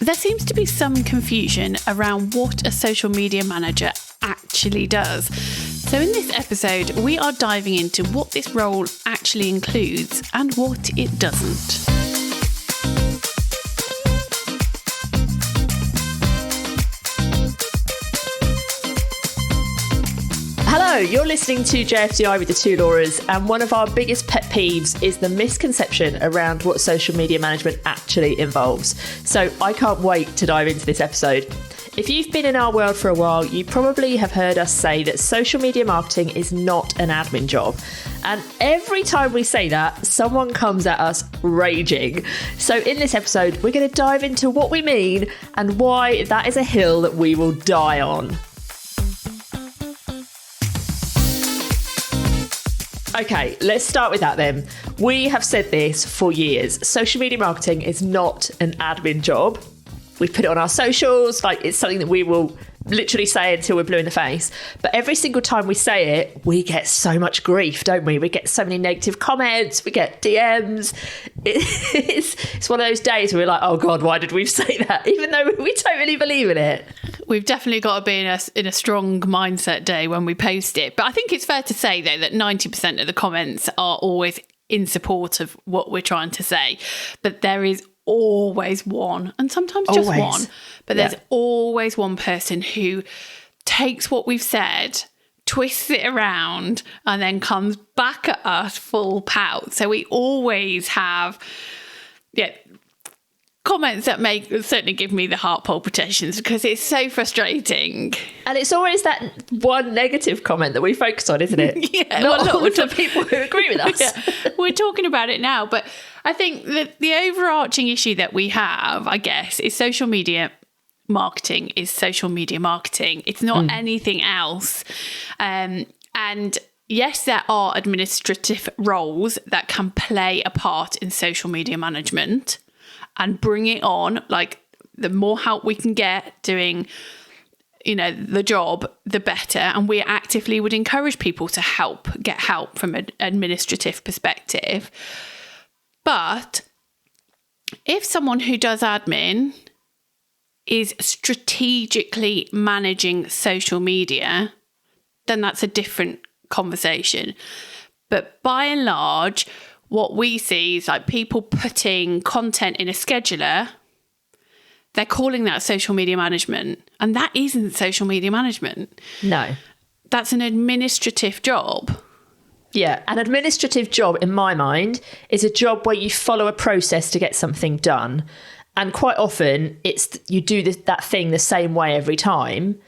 There seems to be some confusion around what a social media manager actually does. So in this episode, we are diving into what this role actually includes and what it doesn't. Hello, you're listening to JFDI with the two Lauras, and one of our biggest pet peeves is the misconception around what social media management actually involves. So I can't wait to dive into this episode. If you've been in our world for a while, you probably have heard us say that social media marketing is not an admin job. And every time we say that, someone comes at us raging. So in this episode, we're going to dive into what we mean and why that is a hill that we will die on. Okay, let's start with that then. We have said this for years. Social media marketing is not an admin job. We put it on our socials, like it's something that we will literally say until we're blue in the face. But every single time we say it, we get so much grief, don't we? We get so many negative comments, we get DMs. It's one of those days where we're like, oh God, why did we say that? Even though we totally believe in it. We've definitely got to be in a strong mindset day when we post it. But I think it's fair to say, though, that 90% of the comments are always in support of what we're trying to say. But there is always one, and sometimes just one, but there's always one person who takes what we've said, twists it around, and then comes back at us full pout. So we always have comments that certainly give me the heart palpitations because it's so frustrating. And it's always that one negative comment that we focus on, isn't it? Yeah, Not all of the people who agree with us. Yeah, we're talking about it now, but I think that the overarching issue that we have, I guess, is social media marketing is social media marketing. It's not anything else. And yes, there are administrative roles that can play a part in social media management. And bring it on, like the more help we can get doing, the job, the better. And we actively would encourage people to get help from an administrative perspective. But if someone who does admin is strategically managing social media, then that's a different conversation. But by and large, what we see is like people putting content in a scheduler. They're calling that social media management. And that isn't social media management. No. That's an administrative job. Yeah, an administrative job, in my mind, is a job where you follow a process to get something done. And quite often, you do that thing the same way every time.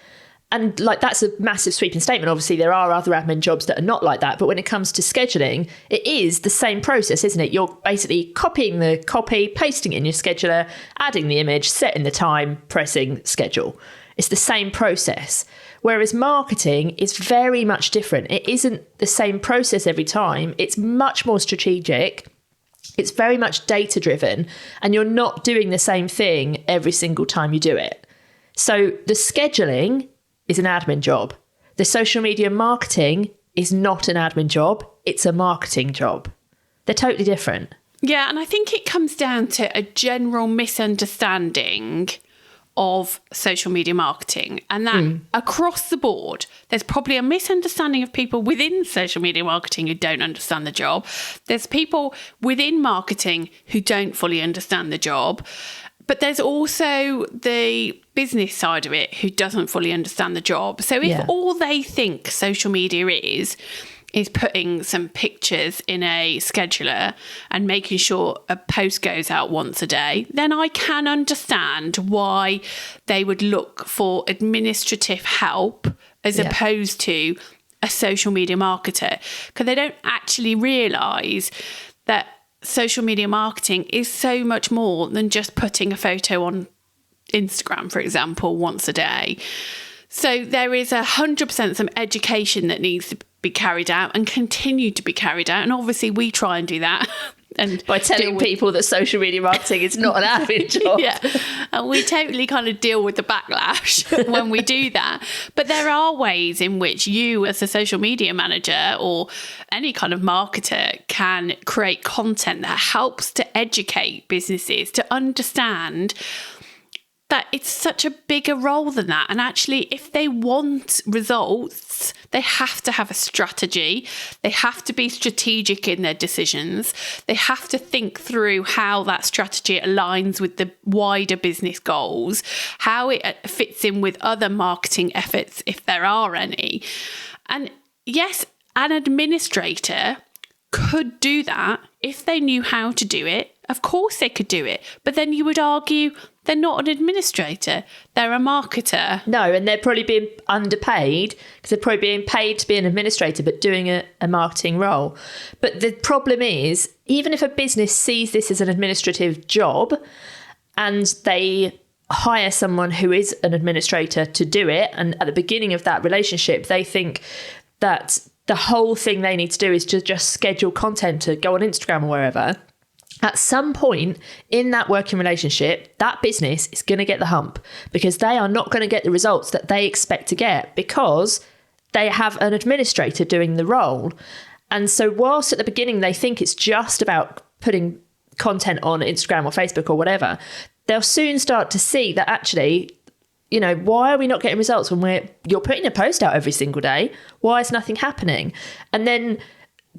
And like that's a massive sweeping statement. Obviously, there are other admin jobs that are not like that. But when it comes to scheduling, it is the same process, isn't it? You're basically copying the copy, pasting it in your scheduler, adding the image, setting the time, pressing schedule. It's the same process. Whereas marketing is very much different. It isn't the same process every time. It's much more strategic. It's very much data driven. And you're not doing the same thing every single time you do it. So the scheduling is an admin job. The social media marketing is not an admin job. It's a marketing job. They're totally different. Yeah, and I think it comes down to a general misunderstanding of social media marketing, and that across the board, there's probably a misunderstanding of people within social media marketing who don't understand the job. There's people within marketing who don't fully understand the job. But there's also the business side of it who doesn't fully understand the job. So if all they think social media is putting some pictures in a scheduler and making sure a post goes out once a day, then I can understand why they would look for administrative help as opposed to a social media marketer. Because they don't actually realise that social media marketing is so much more than just putting a photo on Instagram, for example, once a day. So there is 100% some education that needs to be carried out and continue to be carried out. And obviously we try and do that. And by telling people that social media marketing is not an admin job. Yeah, and we totally kind of deal with the backlash when we do that. But there are ways in which you as a social media manager or any kind of marketer can create content that helps to educate businesses to understand that it's such a bigger role than that. And actually, if they want results, they have to have a strategy. They have to be strategic in their decisions. They have to think through how that strategy aligns with the wider business goals, how it fits in with other marketing efforts, if there are any. And yes, an administrator could do that if they knew how to do it. Of course they could do it. But then you would argue they're not an administrator. They're a marketer. No, and they're probably being underpaid because they're probably being paid to be an administrator but doing a marketing role. But the problem is, even if a business sees this as an administrative job and they hire someone who is an administrator to do it, and at the beginning of that relationship, they think that the whole thing they need to do is to just schedule content to go on Instagram or wherever. At some point in that working relationship, that business is going to get the hump because they are not going to get the results that they expect to get because they have an administrator doing the role. And so whilst at the beginning they think it's just about putting content on Instagram or Facebook or whatever, they'll soon start to see that actually, you know, why are we not getting results when you're putting a post out every single day? Why is nothing happening? And then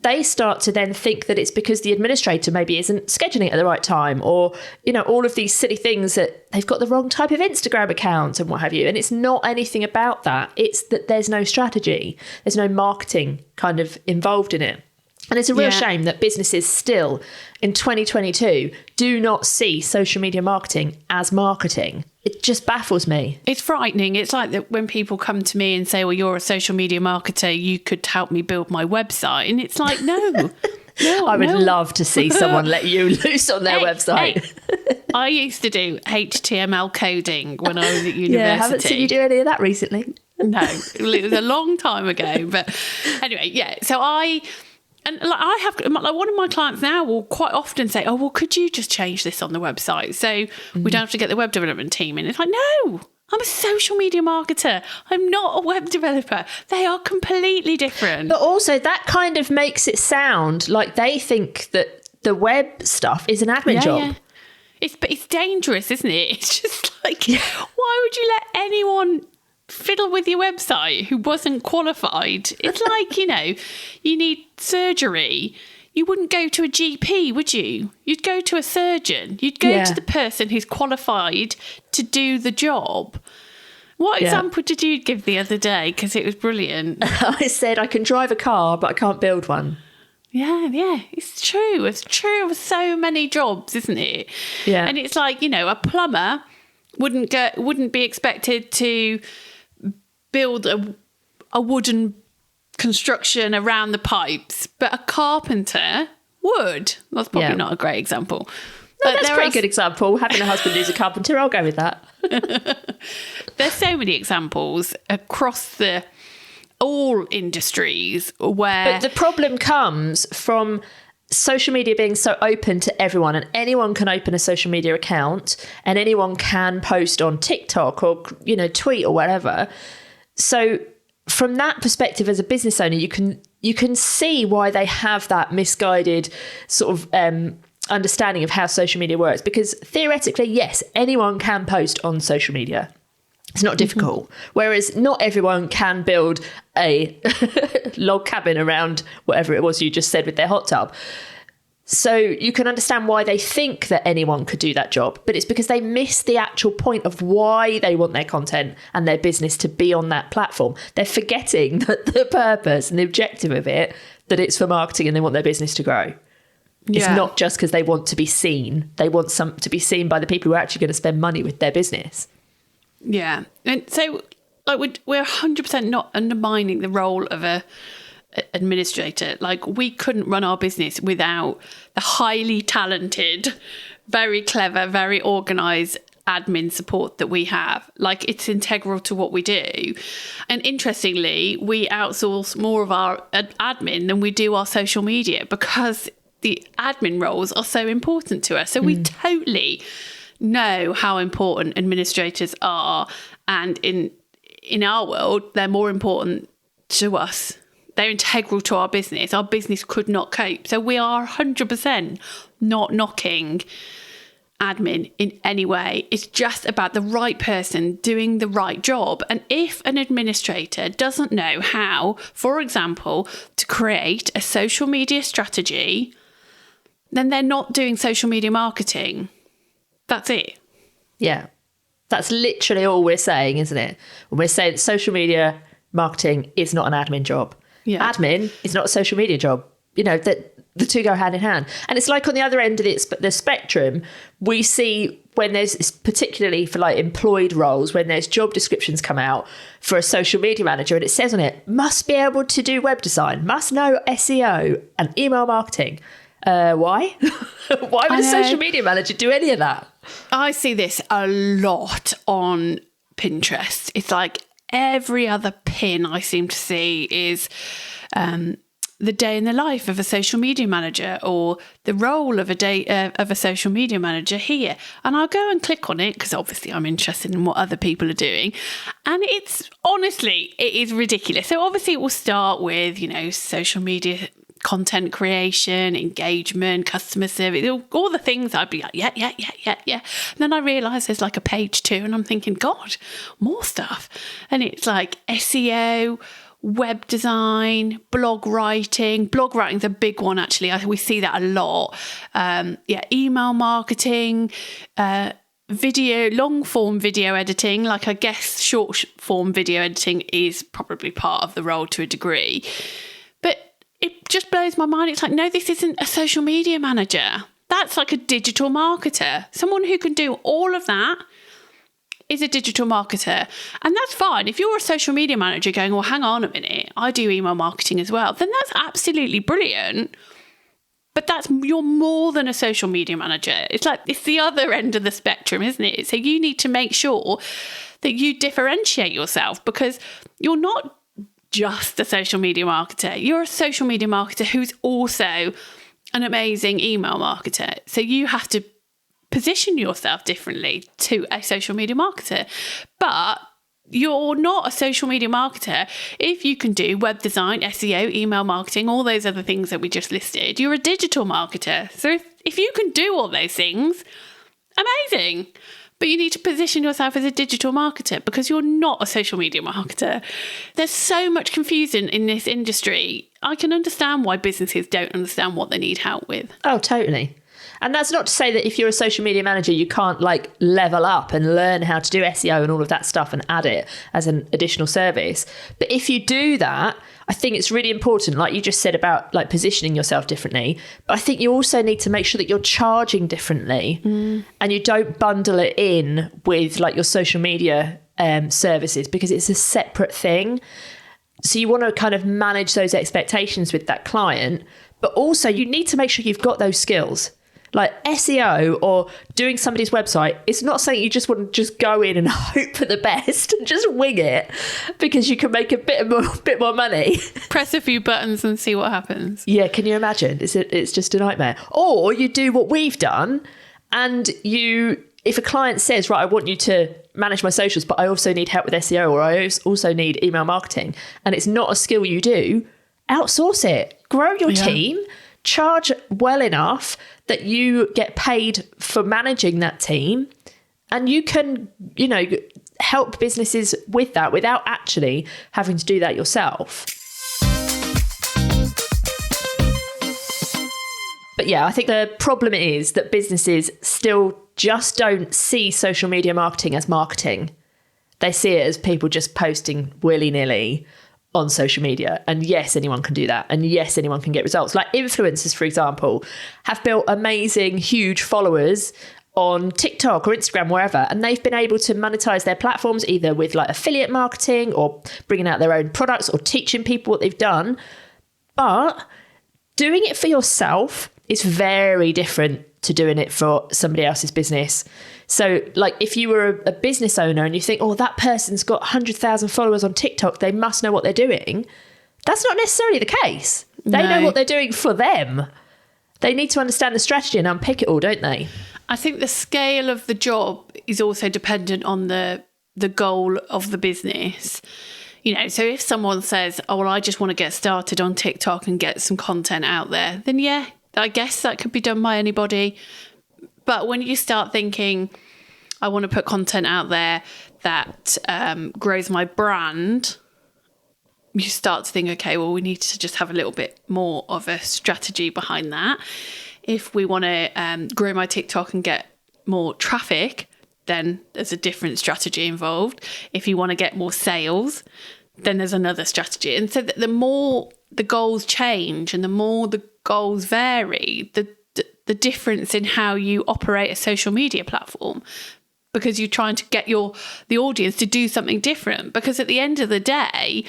they start to then think that it's because the administrator maybe isn't scheduling it at the right time, or, you know, all of these silly things that they've got the wrong type of Instagram account and what have you. And it's not anything about that. It's that there's no strategy. There's no marketing kind of involved in it. And it's a real shame that businesses still in 2022 do not see social media marketing as marketing. It just baffles me. It's frightening. It's like that when people come to me and say, well, you're a social media marketer, you could help me build my website. And it's like, no. I would love to see someone let you loose on their website. I used to do HTML coding when I was at university. Yeah, I haven't seen you do any of that recently. No, it was a long time ago. But anyway, yeah. So I have one of my clients now will quite often say, oh, well, could you just change this on the website so we don't have to get the web development team in? It's like, no, I'm a social media marketer. I'm not a web developer. They are completely different. But also that kind of makes it sound like they think that the web stuff is an admin job. Yeah. It's dangerous, isn't it? It's just like, why would you let anyone fiddle with your website who wasn't qualified? It's like, you know, you need surgery. You wouldn't go to a GP, would you? You'd go to a surgeon. You'd go to the person who's qualified to do the job. What example did you give the other day? Because it was brilliant. I said I can drive a car, but I can't build one. Yeah, it's true. It's true of so many jobs, isn't it? Yeah. And it's like, you know, a plumber wouldn't be expected to build a wooden construction around the pipes, but a carpenter would. That's probably not a great example. No, that's a pretty good example. Having a husband who's a carpenter, I'll go with that. There's so many examples across all industries where... But the problem comes from social media being so open to everyone, and anyone can open a social media account and anyone can post on TikTok or, you know, tweet or whatever. So from that perspective, as a business owner, you can see why they have that misguided sort of understanding of how social media works, because theoretically, yes, anyone can post on social media. It's not difficult. Whereas not everyone can build a log cabin around whatever it was you just said with their hot tub. So you can understand why they think that anyone could do that job, but it's because they miss the actual point of why they want their content and their business to be on that platform. They're forgetting that the purpose and the objective of it, that it's for marketing and they want their business to grow. It's not just because they want to be seen. They want to be seen by the people who are actually going to spend money with their business. Yeah. And so like we're 100% not undermining the role of a administrator. Like, we couldn't run our business without the highly talented, very clever, very organised admin support that we have. Like, it's integral to what we do. And interestingly, we outsource more of our admin than we do our social media because the admin roles are so important to us. So we totally know how important administrators are, and in our world they're more important to us. They're integral to our business. Our business could not cope. So we are 100% not knocking admin in any way. It's just about the right person doing the right job. And if an administrator doesn't know how, for example, to create a social media strategy, then they're not doing social media marketing. That's it. Yeah. That's literally all we're saying, isn't it? When we're saying that social media marketing is not an admin job. Yeah. Admin is not a social media job. You know, that the two go hand in hand. And it's like on the other end of the spectrum, we see when there's, particularly for like employed roles, when there's job descriptions come out for a social media manager and it says on it, must be able to do web design, must know SEO and email marketing. Why? Why would a social media manager do any of that? I see this a lot on Pinterest. It's like every other pin I seem to see is the day in the life of a social media manager, or the role of a social media manager here. And I'll go and click on it because obviously I'm interested in what other people are doing. And it's honestly, it is ridiculous. So obviously it will start with, you know, social media content creation, engagement, customer service, all the things. I'd be like, yeah. And then I realise there's like a page 2 and I'm thinking, God, more stuff. And it's like SEO, web design, blog writing. Blog writing's a big one, actually. We see that a lot. Email marketing, video, long form video editing. Like, I guess short form video editing is probably part of the role to a degree. But it just blows my mind. It's like, no, this isn't a social media manager. That's like a digital marketer. Someone who can do all of that is a digital marketer. And that's fine. If you're a social media manager going, well, hang on a minute, I do email marketing as well, then that's absolutely brilliant. But you're more than a social media manager. It's like, it's the other end of the spectrum, isn't it? So you need to make sure that you differentiate yourself, because you're not just a social media marketer. You're a social media marketer who's also an amazing email marketer. So you have to position yourself differently to a social media marketer. But you're not a social media marketer if you can do web design, SEO, email marketing, all those other things that we just listed. You're a digital marketer. So if you can do all those things, amazing. But you need to position yourself as a digital marketer, because you're not a social media marketer. There's so much confusion in this industry. I can understand why businesses don't understand what they need help with. Oh, totally. And that's not to say that if you're a social media manager, you can't like level up and learn how to do SEO and all of that stuff and add it as an additional service. But if you do that, I think it's really important, like you just said about like positioning yourself differently. But I think you also need to make sure that you're charging differently and you don't bundle it in with like your social media services, because it's a separate thing. So you want to kind of manage those expectations with that client, but also you need to make sure you've got those skills. Like SEO or doing somebody's website, it's not something you just want to just go in and hope for the best and just wing it because you can make a bit more money. Press a few buttons and see what happens. Yeah, can you imagine? It's just a nightmare. Or you do what we've done, and if a client says, right, I want you to manage my socials, but I also need help with SEO, or I also need email marketing, and it's not a skill you do, outsource it. Grow your team. Charge well enough that you get paid for managing that team, and you can, help businesses with that without actually having to do that yourself. But yeah, I think the problem is that businesses still just don't see social media marketing as marketing. They see it as people just posting willy-nilly on social media. And yes, anyone can do that. And yes, anyone can get results. Like influencers, for example, have built amazing, huge followers on TikTok or Instagram, wherever. And they've been able to monetize their platforms either with like affiliate marketing or bringing out their own products or teaching people what they've done. But doing it for yourself is very different to doing it for somebody else's business. So like if you were a business owner and you think, oh, that person's got 100,000 followers on TikTok, they must know what they're doing. That's not necessarily the case. They know what they're doing for them. They need to understand the strategy and unpick it all, don't they? I think the scale of the job is also dependent on the goal of the business. So if someone says, oh, well, I just want to get started on TikTok and get some content out there, then yeah, I guess that could be done by anybody. But when you start thinking, I want to put content out there that grows my brand, you start to think, okay, well, we need to just have a little bit more of a strategy behind that. If we want to grow my TikTok and get more traffic, then there's a different strategy involved. If you want to get more sales, then there's another strategy. And so the more the goals change and the more the goals vary, the difference in how you operate a social media platform, because you're trying to get the audience to do something different. Because at the end of the day,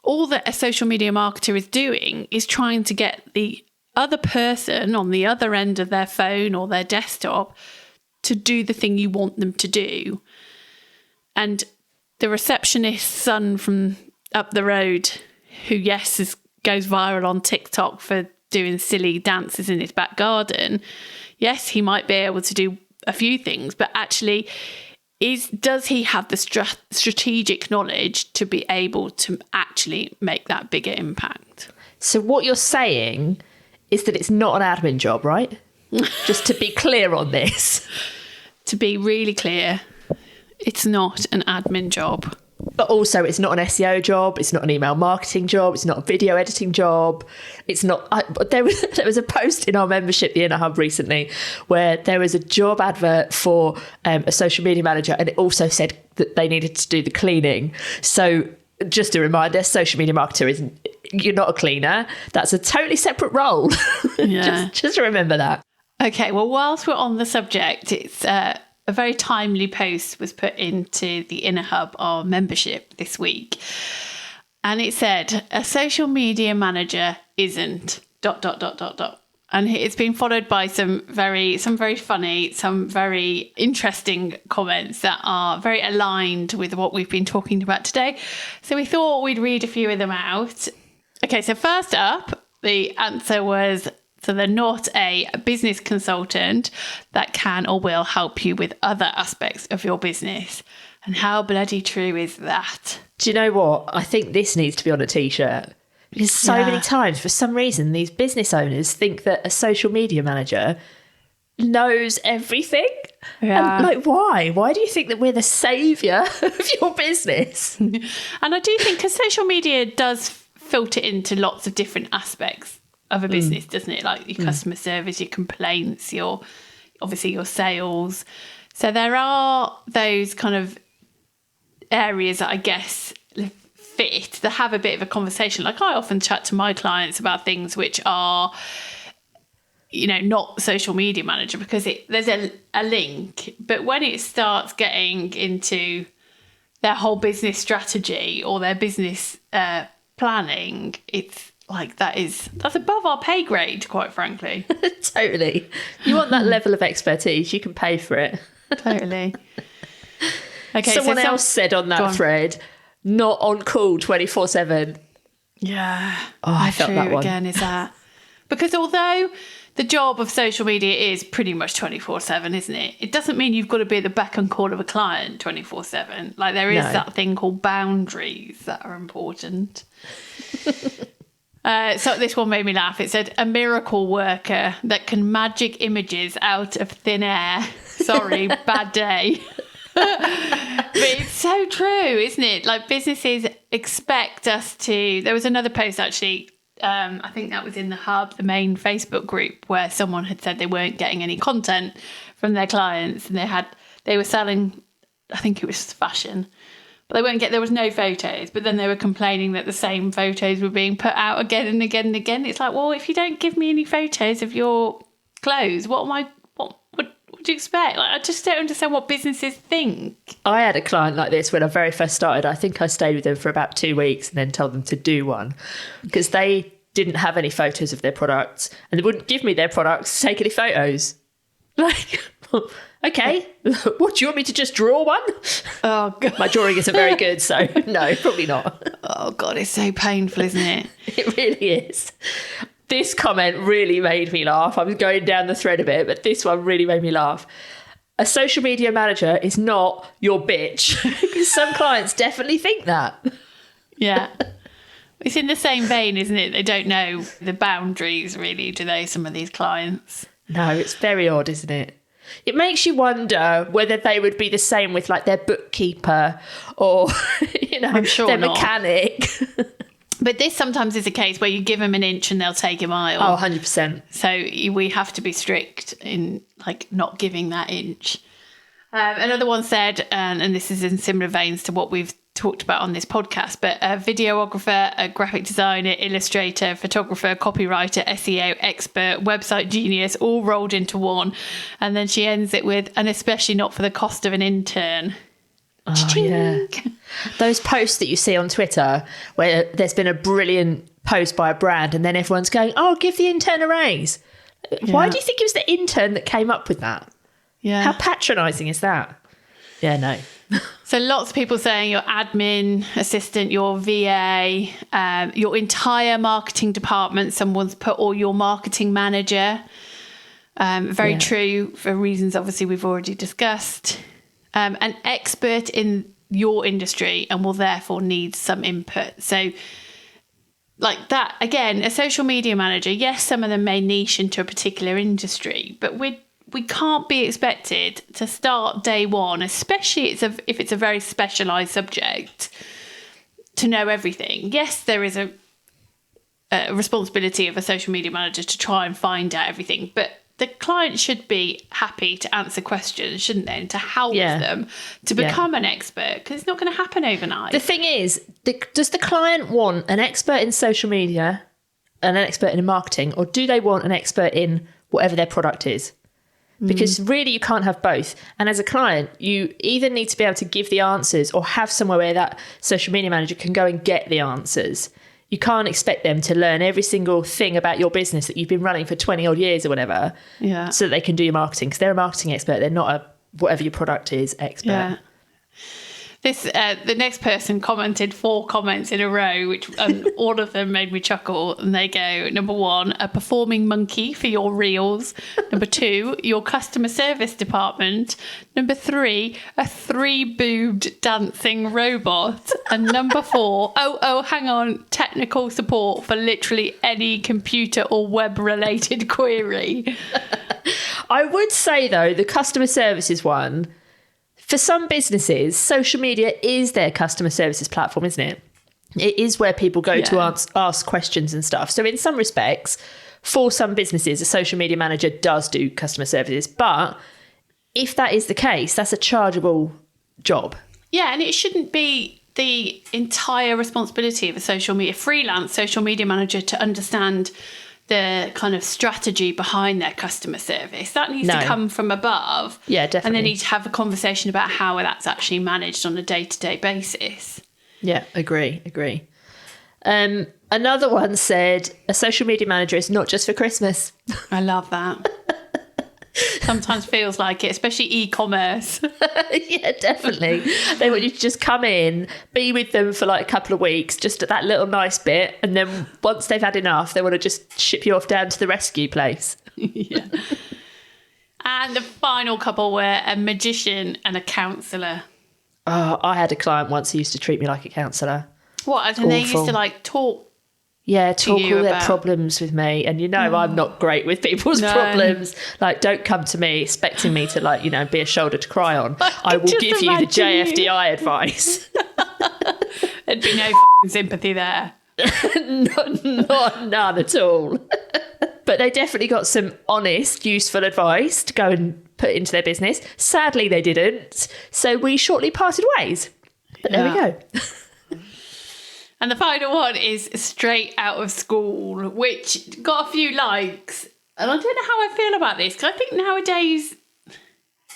all that a social media marketer is doing is trying to get the other person on the other end of their phone or their desktop to do the thing you want them to do. And the receptionist's son from up the road, who, goes viral on TikTok for doing silly dances in his back garden, yes, he might be able to do a few things, but actually, does he have the strategic knowledge to be able to actually make that bigger impact? So what you're saying is that it's not an admin job, right? Just to be clear on this. To be really clear, it's not an admin job. But also, it's not an SEO job. It's not an email marketing job. It's not a video editing job. It's not. There was a post in our membership, the Inner Hub, recently, where there was a job advert for a social media manager, and it also said that they needed to do the cleaning. So, just a reminder: social media marketer you're not a cleaner. That's a totally separate role. Yeah. just remember that. Okay. Well, whilst we're on the subject, it's a very timely post was put into the Inner Hub, our membership, this week. And it said, a social media manager isn't ... And it's been followed by some very funny, some very interesting comments that are very aligned with what we've been talking about today. So we thought we'd read a few of them out. Okay, so first up, the answer was, so they're not a business consultant that can or will help you with other aspects of your business. And how bloody true is that? Do you know what? I think this needs to be on a t-shirt. Because so many times, for some reason, these business owners think that a social media manager knows everything. Yeah. And why? Why do you think that we're the saviour of your business? And I do think, because social media does filter into lots of different aspects of a business, doesn't it? Like your customer service, your complaints, your sales. So there are those kind of areas that I guess fit to have a bit of a conversation. Like, I often chat to my clients about things which are, not social media manager, because there's a link. But when it starts getting into their whole business strategy or their business planning, it's like that's above our pay grade, quite frankly. Totally. You want that level of expertise, you can pay for it. Totally. Okay. Someone else said on that thread, not on call 24/7. Yeah. Oh, I felt that one. Again, is that because although the job of social media is pretty much 24/7, isn't it? It doesn't mean you've got to be at the beck and call of a client 24/7. Like, there is that thing called boundaries that are important. So this one made me laugh. It said, a miracle worker that can magic images out of thin air. Sorry, bad day. But it's so true, isn't it? Like, businesses expect us to... There was another post, actually, I think that was in the Hub, the main Facebook group, where someone had said they weren't getting any content from their clients, and they were selling, I think it was fashion, but there was no photos, but then they were complaining that the same photos were being put out again and again and again. It's like, well, if you don't give me any photos of your clothes, what do you expect? Like, I just don't understand what businesses think. I had a client like this when I very first started. I think I stayed with them for about 2 weeks and then told them to do one, because they didn't have any photos of their products and they wouldn't give me their products to take any photos. Like, okay, what, do you want me to just draw one? Oh, God. My drawing isn't very good, so no, probably not. Oh, God, it's so painful, isn't it? It really is. This comment really made me laugh. I was going down the thread a bit, but this one really made me laugh. A social media manager is not your bitch. Because some clients definitely think that. Yeah. It's in the same vein, isn't it? They don't know the boundaries, really, do they, some of these clients? No, it's very odd, isn't it? It makes you wonder whether they would be the same with like their bookkeeper or, I'm sure their not. mechanic. But this sometimes is a case where you give them an inch and they'll take a mile. Oh, 100%. So we have to be strict in like not giving that inch. Another one said, and this is in similar veins to what we've talked about on this podcast, but a videographer, a graphic designer, illustrator, photographer, copywriter, SEO expert, website genius, all rolled into one. And then she ends it with, and especially not for the cost of an intern. Oh, yeah. Those posts that you see on Twitter where there's been a brilliant post by a brand and then everyone's going, oh, give the intern a raise. Why do you think it was the intern that came up with that? Yeah. How patronising is that? Yeah, no. So lots of people saying your admin assistant, your VA, your entire marketing department, someone's put, or your marketing manager. Very true for reasons obviously we've already discussed. An expert in your industry and will therefore need some input. So like that, again, a social media manager, yes, some of them may niche into a particular industry, but we can't be expected to start day one, especially if it's a very specialised subject, to know everything. Yes, there is a responsibility of a social media manager to try and find out everything, but the client should be happy to answer questions, shouldn't they? And to help them to become an expert, because it's not going to happen overnight. The thing is, does the client want an expert in social media and an expert in marketing, or do they want an expert in whatever their product is? Because really you can't have both. And as a client, you either need to be able to give the answers or have somewhere where that social media manager can go and get the answers. You can't expect them to learn every single thing about your business that you've been running for 20 odd years or whatever, so that they can do your marketing, because they're a marketing expert. They're not a whatever your product is expert. Yeah. This the next person commented 4 comments in a row, which all of them made me chuckle. And they go, number 1, a performing monkey for your reels. Number 2, your customer service department. Number 3, a 3-boobed dancing robot. And number 4, hang on, technical support for literally any computer or web related query. I would say though, the customer services one, for some businesses, social media is their customer services platform, isn't it? It is where people go to ask questions and stuff. So in some respects, for some businesses, a social media manager does do customer services. But if that is the case, that's a chargeable job. Yeah, and it shouldn't be the entire responsibility of a freelance social media manager to understand the kind of strategy behind their customer service. That needs to come from above. Yeah, definitely. And they need to have a conversation about how that's actually managed on a day-to-day basis. Yeah, agree. Another one said, a social media manager is not just for Christmas. I love that. Sometimes feels like it, especially e-commerce. Yeah, definitely. They want you to just come in, be with them for like a couple of weeks, just at that little nice bit. And then once they've had enough, they want to just ship you off down to the rescue place. Yeah. And the final couple were a magician and a counsellor. Oh, I had a client once who used to treat me like a counsellor. What? And they used to like talk. Yeah, talk all their problems with me. And I'm not great with people's problems. Like, don't come to me expecting me to be a shoulder to cry on. I will give you the JFDI advice. There'd be no sympathy there. None at all. But they definitely got some honest, useful advice to go and put into their business. Sadly, they didn't. So we shortly parted ways. But there we go. And the final one is straight out of school, which got a few likes. And I don't know how I feel about this, because I think nowadays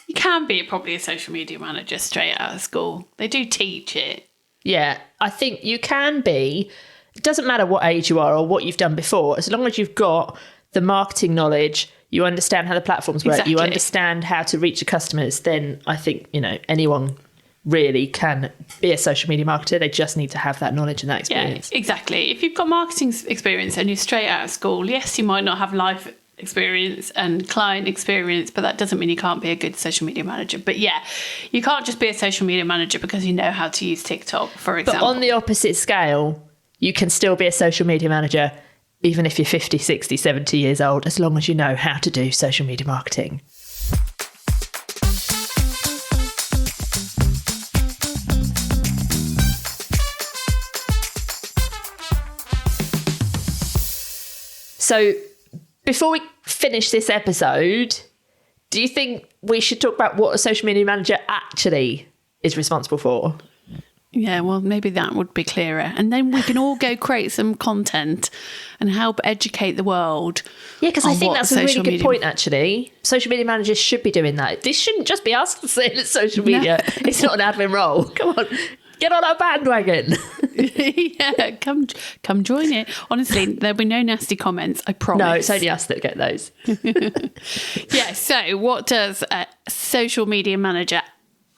you can be probably a social media manager straight out of school. They do teach it. Yeah, I think you can be. It doesn't matter what age you are or what you've done before. As long as you've got the marketing knowledge, you understand how the platforms work, you understand how to reach your customers, then I think, anyone really can be a social media marketer. They just need to have that knowledge and that experience. Yeah, exactly. If you've got marketing experience and you're straight out of school, yes, you might not have life experience and client experience, but that doesn't mean you can't be a good social media manager. But yeah, you can't just be a social media manager because you know how to use TikTok, for example. But on the opposite scale, you can still be a social media manager even if you're 50, 60, 70 years old, as long as you know how to do social media marketing. So before we finish this episode, do you think we should talk about what a social media manager actually is responsible for? Yeah, well, maybe that would be clearer. And then we can all go create some content and help educate the world. Yeah, because I think that's a really good point, actually. Social media managers should be doing that. This shouldn't just be us saying it's social media. No. It's not an admin role. Come on, get on our bandwagon. Yeah, come join it. Honestly, there'll be no nasty comments, I promise. No, it's only us that get those. Yeah, so what does a social media manager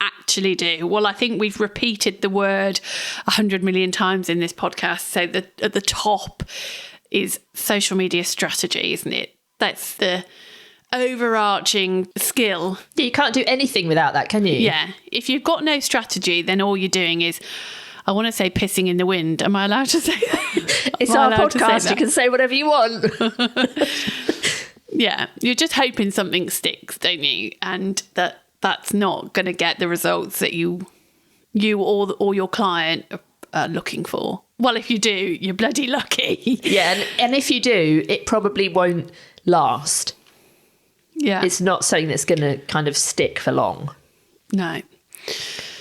actually do? Well, I think we've repeated the word 100 million times in this podcast. So at the top is social media strategy, isn't it? That's the overarching skill. Yeah, you can't do anything without that, can you? Yeah. If you've got no strategy, then all you're doing is, I want to say pissing in the wind. Am I allowed to say that? It's our podcast. You can say whatever you want. Yeah. You're just hoping something sticks, don't you? And that's not going to get the results that you or your client are looking for. Well, if you do, you're bloody lucky. Yeah, and if you do, it probably won't last. Yeah. It's not something that's going to kind of stick for long. No.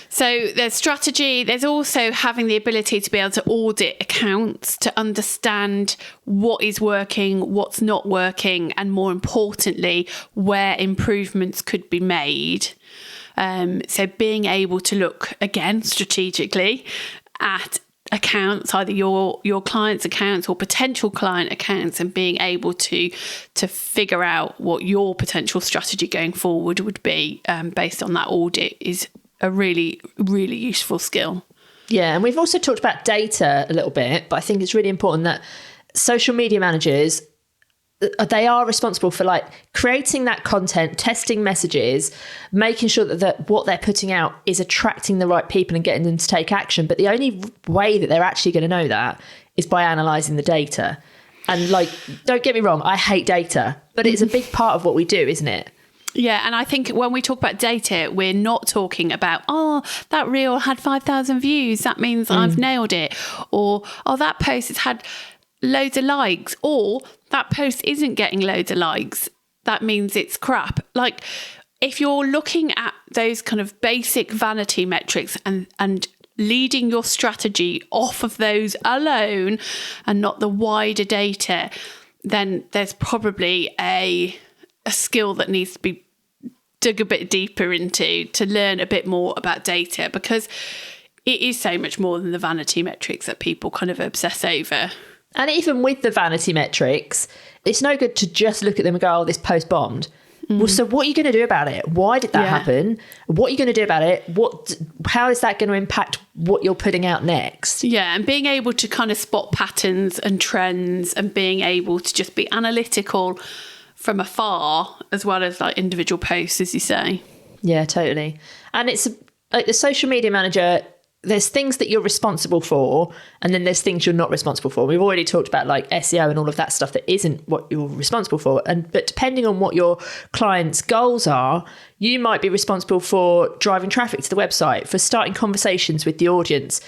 So there's strategy. There's also having the ability to be able to audit accounts, to understand what is working, what's not working, and more importantly, where improvements could be made. So being able to look, again, strategically at accounts, either your client's accounts or potential client accounts, and being able to figure out what your potential strategy going forward would be based on that audit is a really, really useful skill. Yeah, and we've also talked about data a little bit, but I think it's really important that social media managers, they are responsible for like creating that content, testing messages, making sure that what they're putting out is attracting the right people and getting them to take action. But the only way that they're actually going to know that is by analysing the data. And like, don't get me wrong, I hate data, but it's a big part of what we do, isn't it? Yeah, and I think when we talk about data, we're not talking about, that reel had 5,000 views, that means I've nailed it. Or, that post has had loads of likes. Or that post isn't getting loads of likes, that means it's crap. Like, if you're looking at those kind of basic vanity metrics and leading your strategy off of those alone and not the wider data, then there's probably a skill that needs to be dug a bit deeper into to learn a bit more about data, because it is so much more than the vanity metrics that people kind of obsess over. And even with the vanity metrics, it's no good to just look at them and go, this post bombed. Well, so what are you going to do about it? Why did that happen? What are you going to do about it? How is that going to impact what you're putting out next? Yeah, and being able to kind of spot patterns and trends and being able to just be analytical from afar, as well as like individual posts, as you say. Yeah, totally. And it's like the social media manager, there's things that you're responsible for, and then there's things you're not responsible for. We've already talked about like SEO and all of that stuff that isn't what you're responsible for. But depending on what your client's goals are, you might be responsible for driving traffic to the website, for starting conversations with the audience,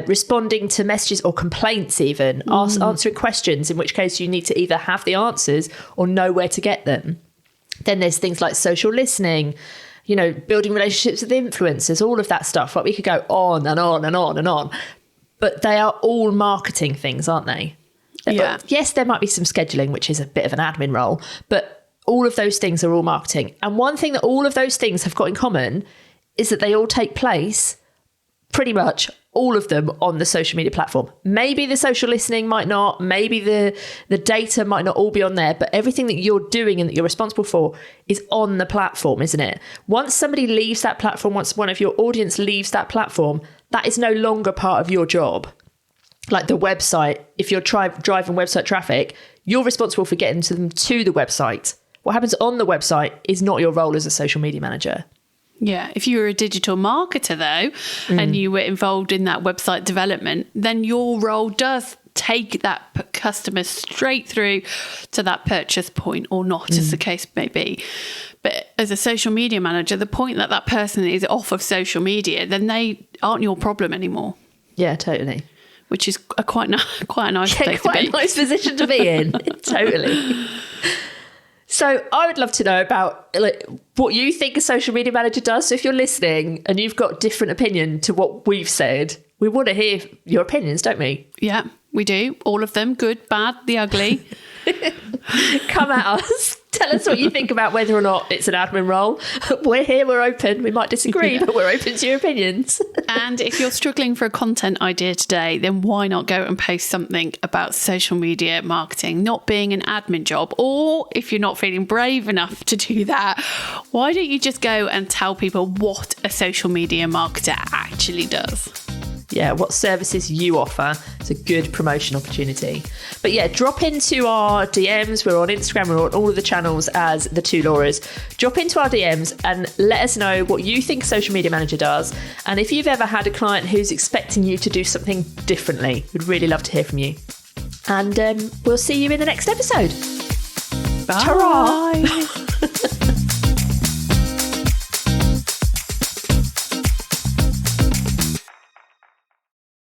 responding to messages or complaints even, answering questions, in which case you need to either have the answers or know where to get them. Then there's things like social listening, building relationships with influencers, all of that stuff. Like we could go on and on and on and on. But they are all marketing things, aren't they? Yeah. Yes, there might be some scheduling, which is a bit of an admin role, but all of those things are all marketing. And one thing that all of those things have got in common is that they all take place, pretty much all of them, on the social media platform. Maybe the social listening might not, maybe the data might not all be on there, but everything that you're doing and that you're responsible for is on the platform, isn't it? Once somebody leaves that platform, once one of your audience leaves that platform, that is no longer part of your job. Like the website, if you're driving website traffic, you're responsible for getting them to the website. What happens on the website is not your role as a social media manager. Yeah, if you were a digital marketer, though, and you were involved in that website development, then your role does take that customer straight through to that purchase point, or not, as the case may be. But as a social media manager, the point that that person is off of social media, then they aren't your problem anymore. Yeah, totally. which is quite a nice place quite to be. a nice position to be in. Totally. So I would love to know about what you think a social media manager does. So if you're listening and you've got different opinion to what we've said, we want to hear your opinions, don't we? Yeah, we do. All of them. Good, bad, the ugly. Come at us. Tell us what you think about whether or not it's an admin role. We're here, we're open. We might disagree, but we're open to your opinions. And if you're struggling for a content idea today, then why not go and post something about social media marketing not being an admin job? Or if you're not feeling brave enough to do that, why don't you just go and tell people what a social media marketer actually does? Yeah, what services you offer. It's a good promotion opportunity. But yeah, drop into our DMs. We're on Instagram. We're on all of the channels as The Two Lauras. Drop into our DMs and let us know what you think a social media manager does. And if you've ever had a client who's expecting you to do something differently, we'd really love to hear from you. And we'll see you in the next episode. Bye. Ta-ra!